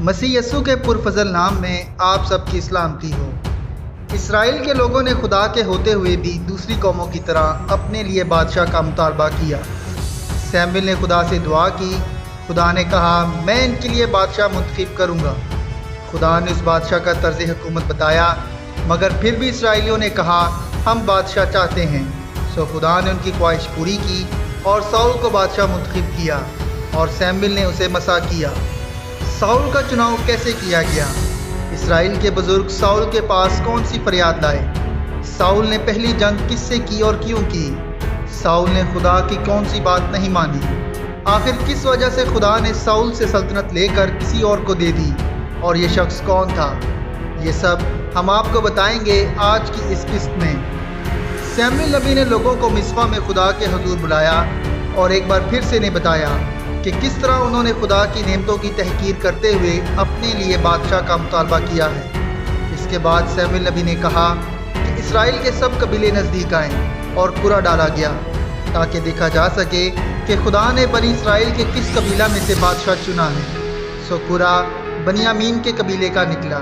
مسیح یسوع کے پرفضل نام میں آپ سب کی سلامتی ہو۔ اسرائیل کے لوگوں نے خدا کے ہوتے ہوئے بھی دوسری قوموں کی طرح اپنے لیے بادشاہ کا مطالبہ کیا۔ سیموئیل نے خدا سے دعا کی۔ خدا نے کہا میں ان کے لیے بادشاہ منتخب کروں گا۔ خدا نے اس بادشاہ کا طرز حکومت بتایا، مگر پھر بھی اسرائیلیوں نے کہا ہم بادشاہ چاہتے ہیں۔ سو خدا نے ان کی خواہش پوری کی اور ساؤل کو بادشاہ منتخب کیا، اور سیموئیل نے اسے مسح کیا۔ ساؤل کا چناؤ کیسے کیا گیا؟ اسرائیل کے بزرگ ساؤل کے پاس کون سی فریاد لائے؟ ساؤل نے پہلی جنگ کس سے کی اور کیوں کی؟ ساؤل نے خدا کی کون سی بات نہیں مانی؟ آخر کس وجہ سے خدا نے ساؤل سے سلطنت لے کر کسی اور کو دے دی، اور یہ شخص کون تھا؟ یہ سب ہم آپ کو بتائیں گے آج کی اس قسط میں۔ سیموئیل نبی نے لوگوں کو مصفا میں خدا کے حضور بلایا اور ایک بار پھر سے نے بتایا کہ کس طرح انہوں نے خدا کی نعمتوں کی تحقیر کرتے ہوئے اپنے لیے بادشاہ کا مطالبہ کیا ہے۔ اس کے بعد سیموئیل نبی نے کہا کہ اسرائیل کے سب قبیلے نزدیک آئیں اور قرعہ ڈالا گیا تاکہ دیکھا جا سکے کہ خدا نے بنی اسرائیل کے کس قبیلہ میں سے بادشاہ چنا ہے۔ سو قرعہ بنیامین کے قبیلے کا نکلا۔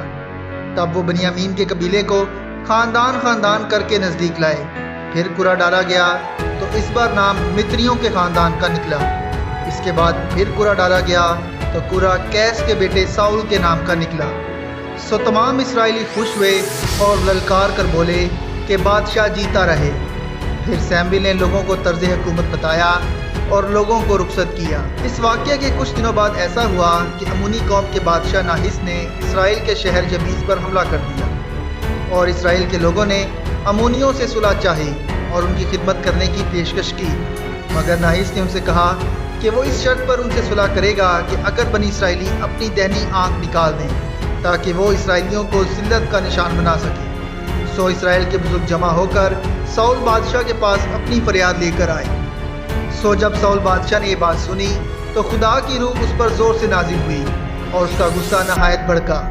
تب وہ بنیامین کے قبیلے کو خاندان خاندان کر کے نزدیک لائے۔ پھر قرعہ ڈالا گیا تو اس بار نام متریوں کے خاندان کا نکلا۔ اس کے بعد پھر قرعہ ڈالا گیا تو قرعہ قیس کے بیٹے ساؤل کے نام کا نکلا۔ سو تمام اسرائیلی خوش ہوئے اور للکار کر بولے کہ بادشاہ جیتا رہے۔ پھر سیموئیل نے لوگوں کو طرز حکومت بتایا اور لوگوں کو رخصت کیا۔ اس واقعے کے کچھ دنوں بعد ایسا ہوا کہ امونی قوم کے بادشاہ ناحس نے اسرائیل کے شہر جبیز پر حملہ کر دیا، اور اسرائیل کے لوگوں نے امونیوں سے صلح چاہی اور ان کی خدمت کرنے کی پیشکش کی، مگر ناحس نے ان سے کہا کہ وہ اس شرط پر ان سے صلح کرے گا کہ اگر بنی اسرائیلی اپنی دہنی آنکھ نکال دیں تاکہ وہ اسرائیلیوں کو ذلت کا نشان بنا سکے۔ سو اسرائیل کے بزرگ جمع ہو کر ساؤل بادشاہ کے پاس اپنی فریاد لے کر آئے۔ سو جب ساؤل بادشاہ نے یہ بات سنی تو خدا کی روح اس پر زور سے نازل ہوئی اور اس کا غصہ نہایت بھڑکا۔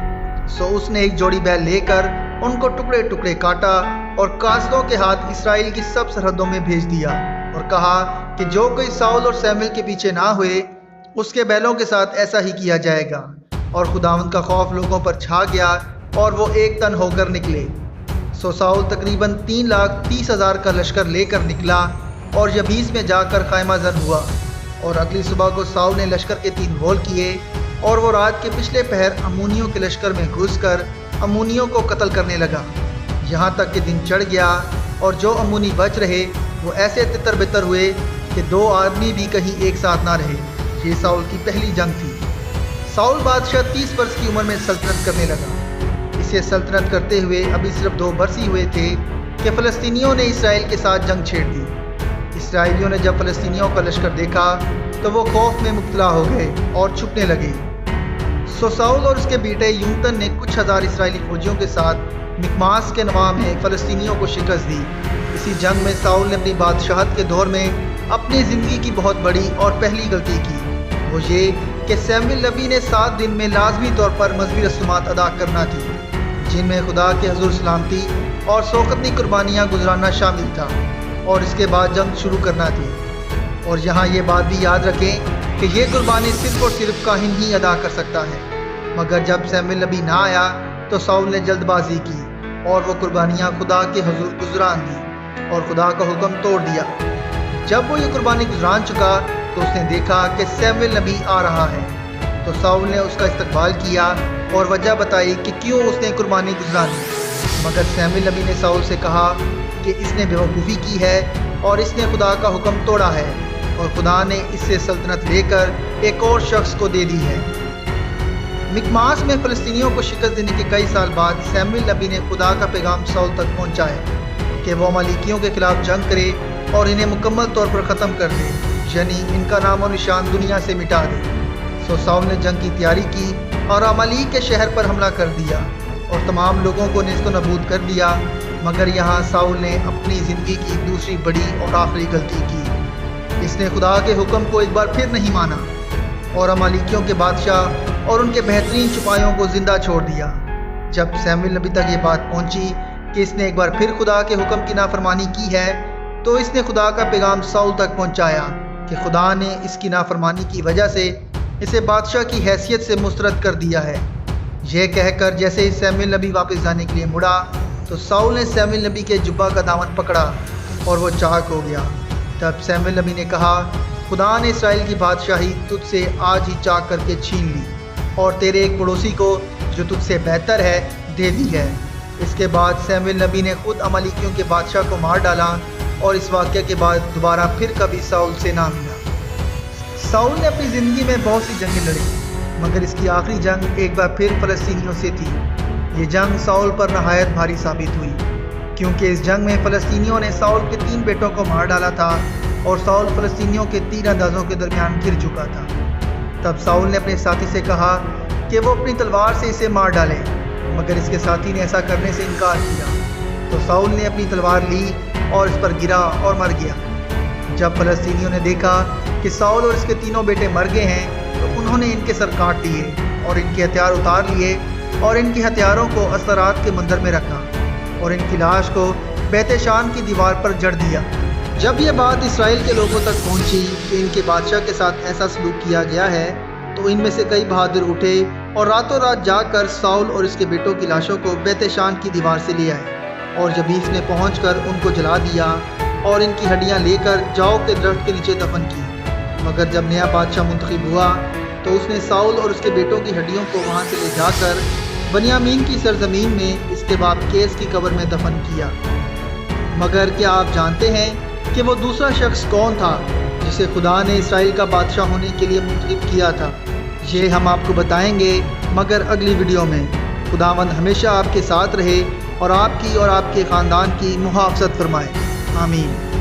سو اس نے ایک جوڑی بیل لے کر ان کو ٹکڑے ٹکڑے کاٹا اور قاصدوں کے ہاتھ اسرائیل کی سب سرحدوں میں بھیج دیا، اور کہا کہ جو کوئی ساؤل اور سیموئیل کے پیچھے نہ ہوئے اس کے بیلوں کے ساتھ ایسا ہی کیا جائے گا۔ اور خداوند کا خوف لوگوں پر چھا گیا اور وہ ایک تن ہو کر نکلے۔ سو ساؤل تقریباً 3,30,000 کا لشکر لے کر نکلا اور یبیس میں جا کر خیمہ زن ہوا، اور اگلی صبح کو ساؤل نے لشکر کے 3 گول کیے، اور وہ رات کے پچھلے پہر امونیوں کے لشکر میں گھس کر امونیوں کو قتل کرنے لگا، یہاں تک کہ دن چڑھ گیا، اور جو امونی بچ رہے وہ ایسے تتر بتر ہوئے کہ 2 آدمی بھی کہیں ایک ساتھ نہ رہے۔ یہ ساؤل کی پہلی جنگ تھی۔ ساؤل بادشاہ 30 برس کی عمر میں سلطنت کرنے لگا۔ اسے سلطنت کرتے ہوئے ابھی صرف 2 برس ہی ہوئے تھے کہ فلسطینیوں نے اسرائیل کے ساتھ جنگ چھیڑ دی۔ اسرائیلیوں نے جب فلسطینیوں کا لشکر دیکھا تو وہ خوف میں مبتلا ہو گئے اور چھپنے لگے۔ سو ساؤل اور اس کے بیٹے یونتن نے کچھ ہزار اسرائیلی فوجیوں کے ساتھ مکماس کے نواح میں فلسطینیوں کو شکست دی۔ اسی جنگ میں ساؤل نے اپنی بادشاہت کے دور میں اپنی زندگی کی بہت بڑی اور پہلی غلطی کی، وہ یہ کہ سیموئیل نبی نے 7 دن میں لازمی طور پر مذہبی رسومات ادا کرنا تھی، جن میں خدا کے حضور سلامتی اور سوختنی قربانیاں گزرانا شامل تھا، اور اس کے بعد جنگ شروع کرنا تھی۔ اور یہاں یہ بات بھی یاد رکھیں کہ یہ قربانی صرف اور صرف کاہن ہی ادا کر سکتا ہے، مگر جب سیموئیل نبی نہ آیا تو ساؤل نے جلد بازی کی اور وہ قربانیاں خدا کے حضور گزران دی اور خدا کا حکم توڑ دیا۔ جب وہ یہ قربانی گزران چکا تو اس نے دیکھا کہ سیموئیل نبی آ رہا ہے، تو ساؤل نے اس کا استقبال کیا اور وجہ بتائی کہ کیوں اس نے قربانی گزرانی، مگر سیموئیل نبی نے ساؤل سے کہا کہ اس نے بیوقوفی کی ہے اور اس نے خدا کا حکم توڑا ہے، اور خدا نے اس سے سلطنت لے کر ایک اور شخص کو دے دی ہے۔ مکماس میں فلسطینیوں کو شکست دینے کے کئی سال بعد سیموئیل نبی نے خدا کا پیغام ساؤل تک پہنچایا کہ وہ عمالیکیوں کے خلاف جنگ کرے اور انہیں مکمل طور پر ختم کر دے، یعنی ان کا نام و نشان دنیا سے مٹا دے۔ سو ساؤل نے جنگ کی تیاری کی اور عمالیک کے شہر پر حملہ کر دیا اور تمام لوگوں کو نیست و نابود کر دیا، مگر یہاں ساؤل نے اپنی زندگی کی دوسری بڑی اور آخری غلطی کی۔ اس نے خدا کے حکم کو ایک بار پھر نہیں مانا اور عمالیکیوں کے بادشاہ اور ان کے بہترین چھپایوں کو زندہ چھوڑ دیا۔ جب سیموئیل نبی تک یہ بات پہنچی کہ اس نے ایک بار پھر خدا کے حکم کی نافرمانی کی ہے، تو اس نے خدا کا پیغام ساؤل تک پہنچایا کہ خدا نے اس کی نافرمانی کی وجہ سے اسے بادشاہ کی حیثیت سے مسترد کر دیا ہے۔ یہ کہہ کر جیسے ہی سیموئیل نبی واپس جانے کے لیے مڑا تو ساؤل نے سیموئیل نبی کے جبہ کا دامن پکڑا اور وہ چاک ہو گیا۔ تب سیموئیل نبی نے کہا، خدا نے اسرائیل کی بادشاہی تجھ سے آج ہی چاک کر کے چھین لی اور تیرے ایک پڑوسی کو جو تجھ سے بہتر ہے دے دی ہے۔ اس کے بعد سیموئیل نبی نے خود عمالیکیوں کے بادشاہ کو مار ڈالا اور اس واقعے کے بعد دوبارہ پھر کبھی ساؤل سے نہ ملا۔ ساؤل نے اپنی زندگی میں بہت سی جنگیں لڑی، مگر اس کی آخری جنگ ایک بار پھر فلسطینیوں سے تھی۔ یہ جنگ ساؤل پر نہایت بھاری ثابت ہوئی، کیونکہ اس جنگ میں فلسطینیوں نے ساؤل کے 3 بیٹوں کو مار ڈالا تھا اور ساؤل فلسطینیوں کے 3 اندازوں کے درمیان گر چکا تھا۔ تب ساؤل نے اپنے ساتھی سے کہا کہ وہ اپنی تلوار سے اسے مار ڈالے، مگر اس کے ساتھی نے ایسا کرنے سے انکار کیا۔ تو ساؤل نے اپنی تلوار لی اور اس پر گرا اور مر گیا۔ جب فلسطینیوں نے دیکھا کہ ساؤل اور اس کے 3 بیٹے مر گئے ہیں تو انہوں نے ان کے سر کاٹ لیے اور ان کے ہتھیار اتار لیے اور ان کے ہتھیاروں کو اثرات کے منظر میں رکھا اور ان کی لاش کو بیت شان کی دیوار پر جڑ دیا۔ جب یہ بات اسرائیل کے لوگوں تک پہنچی کہ ان کے بادشاہ کے ساتھ ایسا سلوک کیا گیا ہے تو ان میں سے کئی بہادر اٹھے اور راتوں رات جا کر ساؤل اور اس کے بیٹوں کی لاشوں کو بیت شان کی دیوار سے لے آئے اور یبیس نے پہنچ کر ان کو جلا دیا اور ان کی ہڈیاں لے کر جاؤ کے درخت کے نیچے دفن کی۔ مگر جب نیا بادشاہ منتخب ہوا تو اس نے ساؤل اور اس کے بیٹوں کی ہڈیوں کو وہاں سے لے جا کر بنیامین کی سرزمین میں اس کے باپ کیس کی قبر میں دفن کیا۔ مگر کیا آپ جانتے ہیں کہ وہ دوسرا شخص کون تھا جسے خدا نے اسرائیل کا بادشاہ ہونے کے لیے منتخب کیا تھا؟ یہ ہم آپ کو بتائیں گے مگر اگلی ویڈیو میں۔ خداوند ہمیشہ آپ کے ساتھ رہے اور آپ کی اور آپ کے خاندان کی محافظت فرمائے۔ آمین۔